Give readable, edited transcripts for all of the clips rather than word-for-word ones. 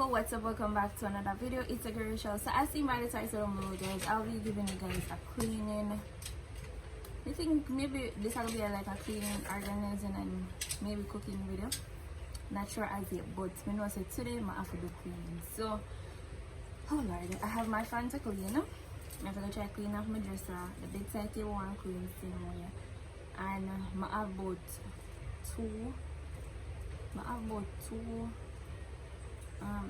What's up, welcome back to another video. It's a girl show. So as seen by the title of my guys, I'll be giving you guys a cleaning. I think maybe this will be like a cleaning, organizing and maybe cooking video, not sure as yet, but I know say today I have to do cleaning. So oh lord, I have my fan to clean. I have to try clean off my dresser, the bedside table one clean same way, and I have about two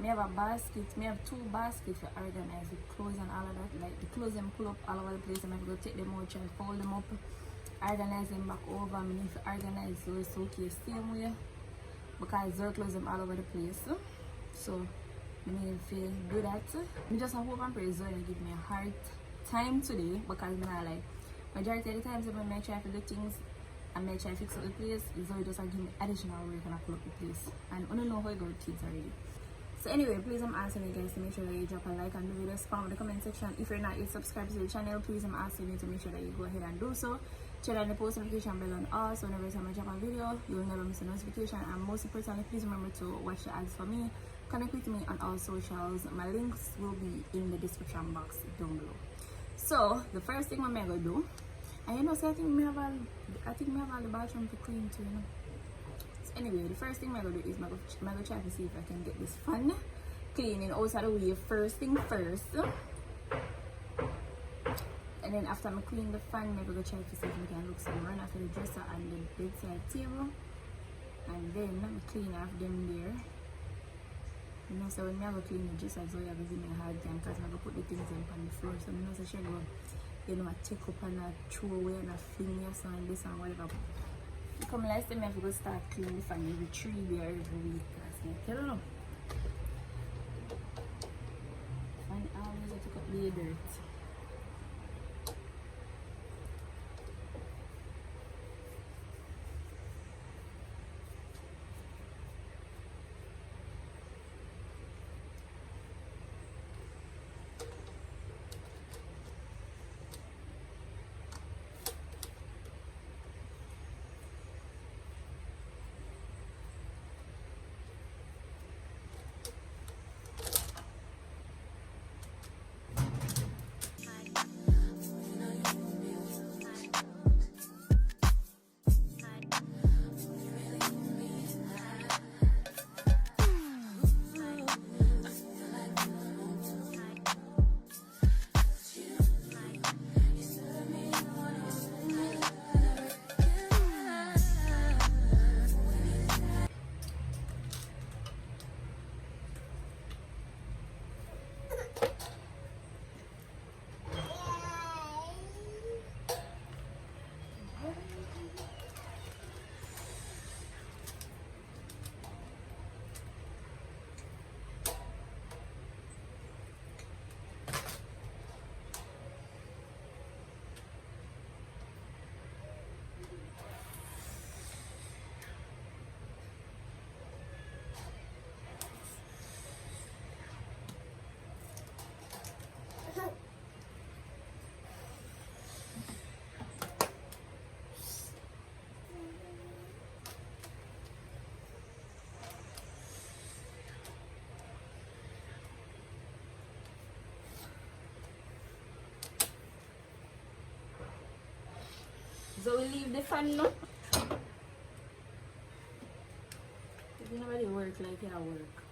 me have a basket, me have two baskets to organize with clothes and all of that. Like the clothes them pull up all over the place and I have to go take them out and fold them up, organize them back over. I need to organize those suitcase same way because they're clothes them all over the place. So I need to do that. I just hope and pray Zoe give me a hard time today because I like majority of the times when I try to do things and I try to fix up the place, Zoe just give me additional work and I pull up the place. And I don't know how I go with kids already. So anyway, please I'm asking you guys to make sure that you drop a like on the video, spam in the comment section. If you're not yet subscribed to the channel, please I'm asking you to make sure that you go ahead and do so. Turn on the post notification bell on all, so whenever time I drop a video, you'll never miss a notification. And most importantly, please remember to watch the ads for me. Connect with me on all socials. My links will be in the description box down below. So the first thing I'm gonna do, and you know, so I think we have all the bathroom to clean too, you know. Anyway, the first thing I'm going to do is I'm going to try to see if I can get this fan cleaning outside the way first thing first. And then after I clean the fan, I'm going to try to see if I can look some run after the dresser and the bedside table. And then I'm clean off them there. You know, so when I go clean the dresser, so I have to give me a hard time because I'm going to put the things on the floor. So I'm not so sure, you know, I take up and I throw away and I fling this and this and whatever. Come last time I have to go start cleaning the fan every 3 days every week. I don't know. And I always have to cut the dirt. So we leave the fan now. If nobody work like it, I work.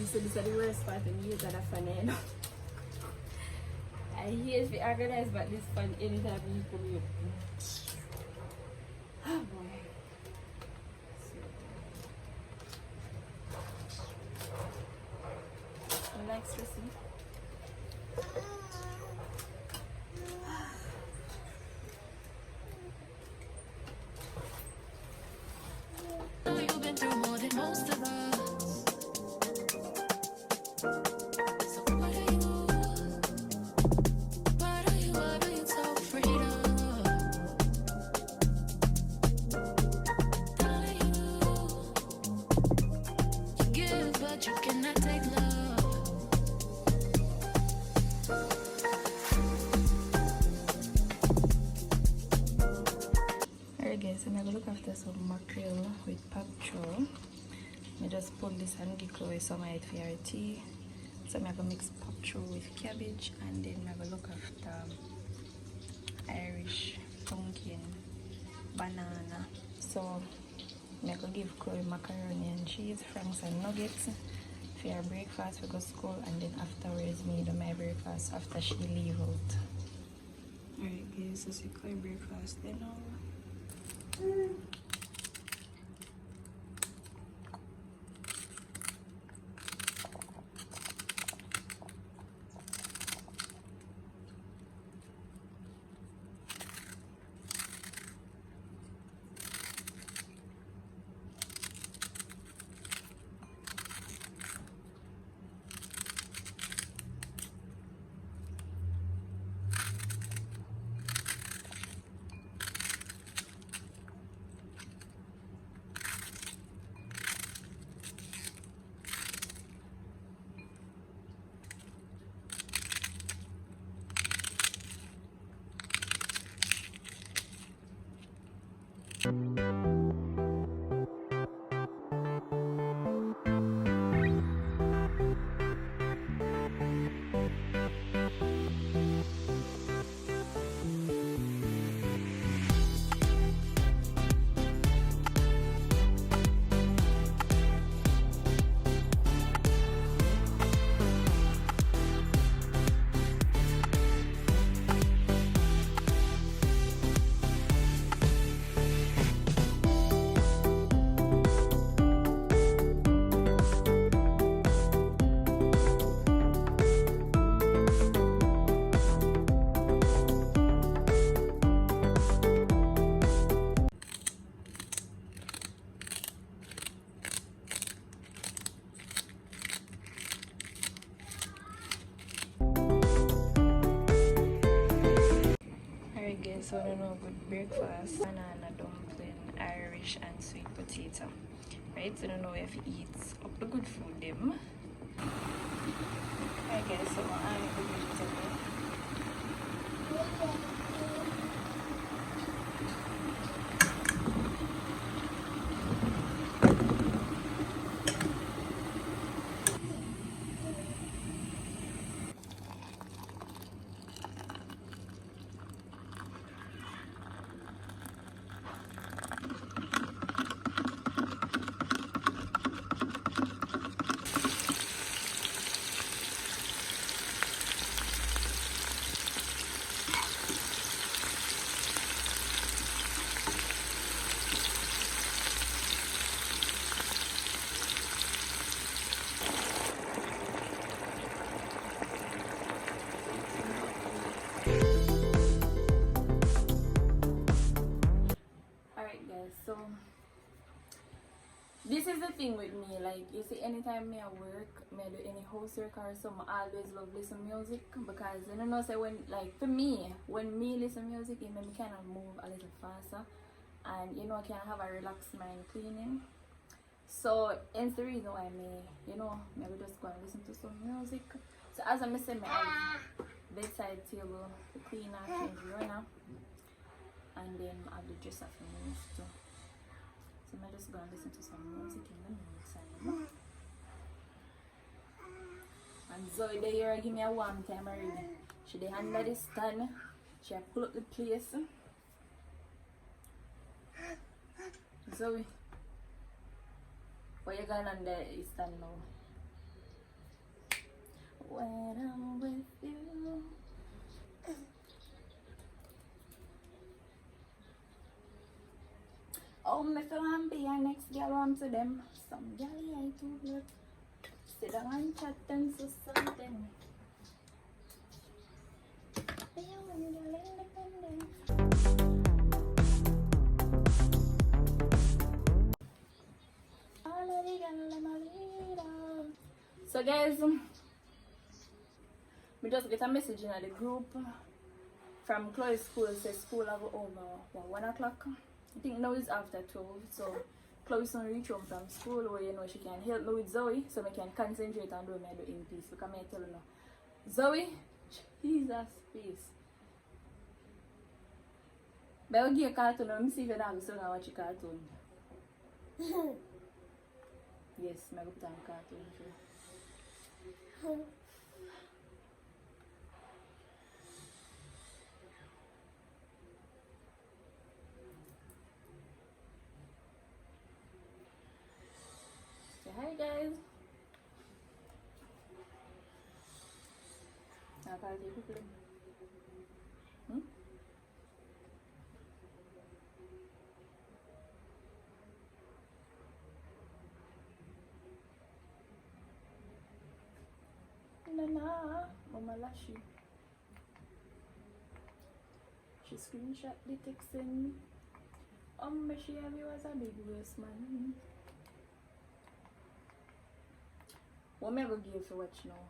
So this is the worst part when you use that fan, you know. I hate to organize, but this fan anytime you come here. Oh boy. Relax, Tracy. You've been through more than most of us. So what are you? What are you so afraid of? Telling you give, but you cannot take love. Alright guys, I'm gonna look after some mackerel with pacho. I just pull this and give Chloe some of it for her tea. So I'm gonna mix pacho with cabbage, and then I'm gonna look after Irish pumpkin banana. So I'm gonna give Chloe macaroni and cheese, franks and nuggets for her breakfast for go school, and then afterwards me do my breakfast after she leave out. Alright guys, so see Chloe breakfast then now. So I know good breakfast, banana dumpling, Irish and sweet potato. Right, so I don't know if you eat up the good food them. I guess so I eat the vegetable. So this is the thing with me, like you see, anytime me I work, me I do any house work or something, I always love listen music, because you know say when, like for me, when me listen music it make me kind of move a little faster, and you know I can have a relaxed mind cleaning. So it's the reason why me, you know, maybe just go and listen to some music. So as I say, me have bedside table, the cleaner, change runner, and then I have the dresser for me too. So I just go and listen to some music in the meantime. And Zoe the here give me a warm time already. She dey under the stand. She a pull up the place. Zoe, what you going under the stand now? when I'm with you. Oh, me feel I'm be our next girl on to them. Some galley I too good. Sit down and chat and so something. Be a one girl independent. All of the girl them a leader. So guys, we just get a message in the group from Chloe's school. Says school have over 1 o'clock. I think now it's after 12, so Chloe's gonna reach home from school where you know she can help me with Zoe so I can concentrate on doing my in peace. Because I tell you now, Zoe, Jesus, peace. But I'll give you a cartoon. Let me see if you don't have to watch a cartoon. Yes, I'm going to put on a cartoon. Sure. Say hi guys. Now call you quickly. Nana, Mama Lashy. She screenshot the text and she have you as a big waist man. What am I going to give to watch now?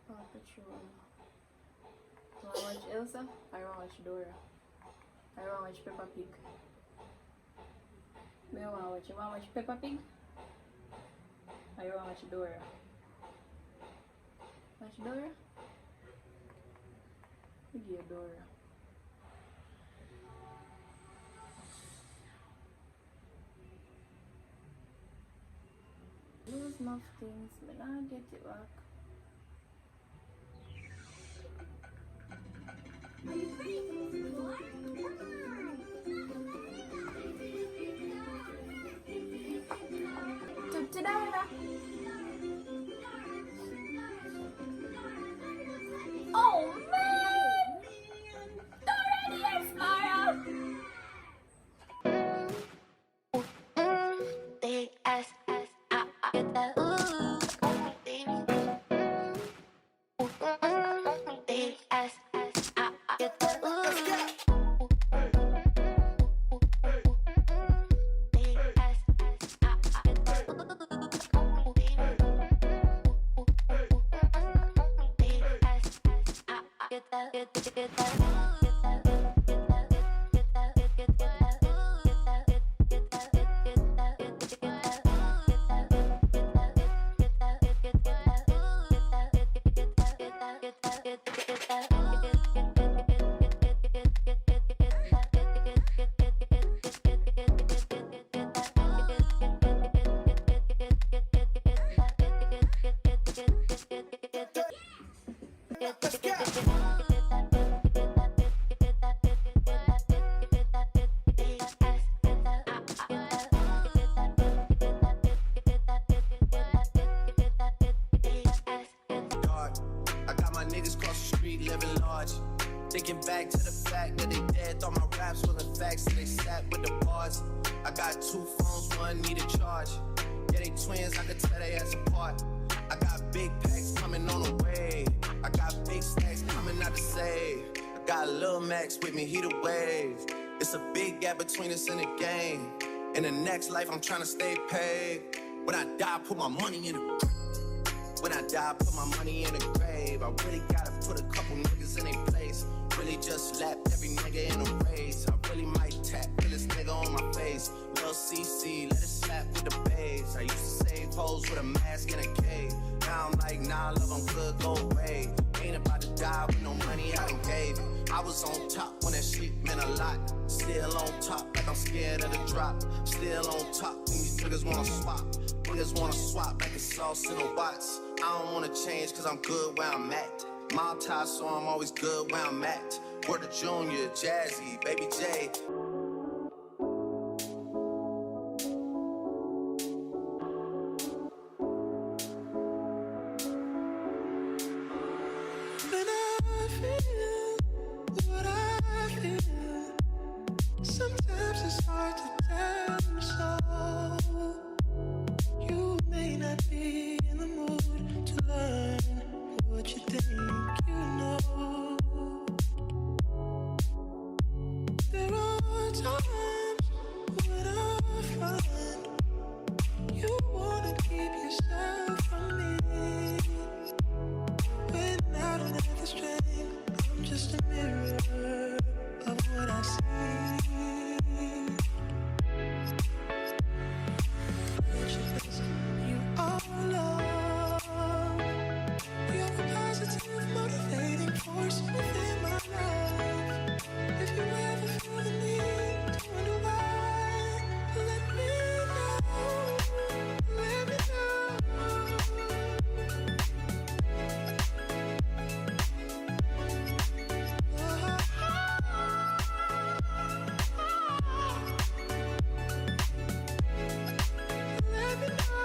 Paw Patrol. Do I watch Elsa? I want to watch Dora. I want to watch Peppa Pig. I want to watch. You want to watch Peppa Pig? I want to watch Dora. Watch Dora? We give Dora. Lose enough things, but I get it back. Are you ready for this tour? Ta-da! Oh man! Dora the Explorer! Big ass, I get that ooh, baby. Big ass, I get that ooh. Big ass, I get that ooh, baby. Big ass, I get that, get that ooh. Thinking back to the fact that they dead, thought my raps wasn't facts, so they sat with the bars. I got 2 phones, one need a charge. Yeah, they twins, I could tell they ass apart. I got big packs coming on the way. I got big stacks coming out to save. I got Lil Max with me, he the wave. It's a big gap between us in the game. In the next life, I'm trying to stay paid. When I die, put my money in the When I die, put my money in the grave. I really gotta put a couple niggas in their place. Really just slapped every nigga in a race. I really might tap this nigga on my face. Lil CC, let it slap with the bass. I used to save hoes with a mask in a cave. Now I'm like, nah, love, I'm good, go away. Ain't about to die with no money I done gave. I was on top when that shit meant a lot. Still on top, like I'm scared of the drop. Still on top, when these niggas wanna swap. Niggas wanna swap like it's sauce in a box. I don't wanna change cause I'm good where I'm at. Mob tie, so I'm always good where I'm at. Word to Junior, Jazzy, Baby J. feel what I feel. Sometimes it's hard to tell you so. You may not be in the mood to learn what you think you know. There are times when I find you wanna keep yourself from me. When I don't have the strength, I'm just a mirror of what I see. You are love. You're a positive, motivating force within my life. If you ever feel the need to wonder why, let me know. Let me let me know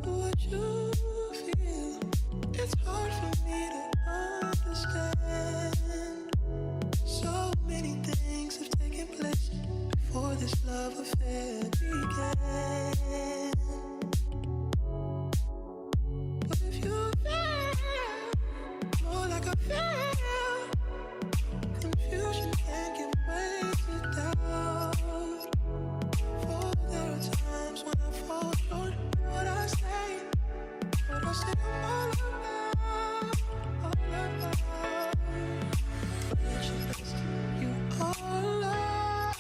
what you feel. It's hard for me to understand. So many things have taken place before this love affair began. But if you feel more like I feel, confusion can give way to doubt. For there are times when I fall short of what I say I'm all about, all about. You are love.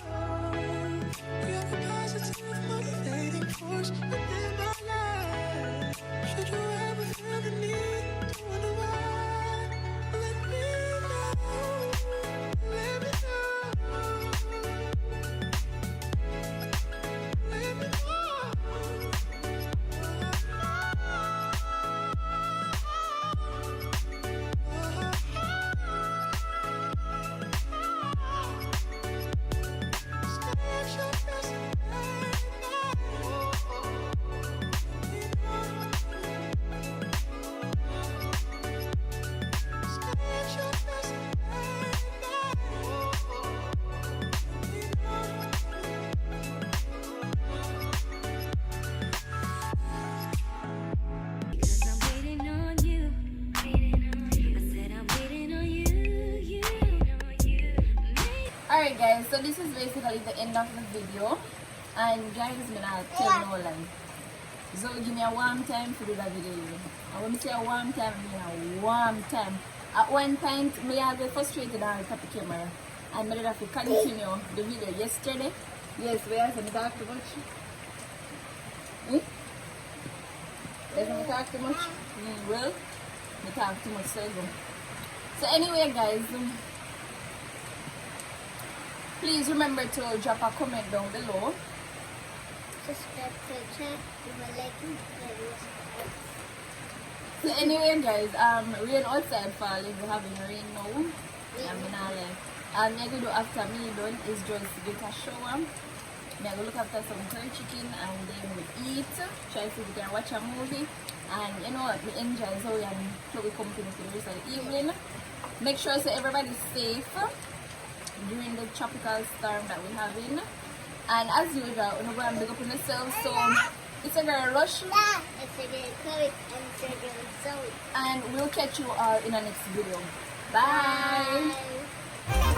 You're a positive, motivating force within my life. Should you ever feel the need to wonder why, let me know. Let me know. Let me know. Because I'm waiting on you. I said I'm waiting on you. Alright guys, so this is basically the end of the video. And guys, I'm gonna tell no lie. So give me a warm time to do that video. And when I say a warm time, I mean a warm time. At one point, I was frustrated on the camera. And I did have to continue the video yesterday. Yes, we have to talk too much. Yes, I talk too much. Well, I talk too much, so anyway guys, please remember to drop a comment down below. Subscribe to the channel, leave a like and subscribe. So anyway guys, rain outside falling, we're having rain now. I'm gonna do after me done is just get a shower. I'm gonna look after some curry chicken and then we eat. Try to see if we can watch a movie. And you know what, we enjoy so we come to the rest of the evening. Make sure so everybody's safe during the tropical storm that we're having. And as usual, we're going to big up on yourself. So it's a girl Rush. It's a girl Chloe and it's a girl Zoe. And we'll catch you all in the next video. Bye. Bye.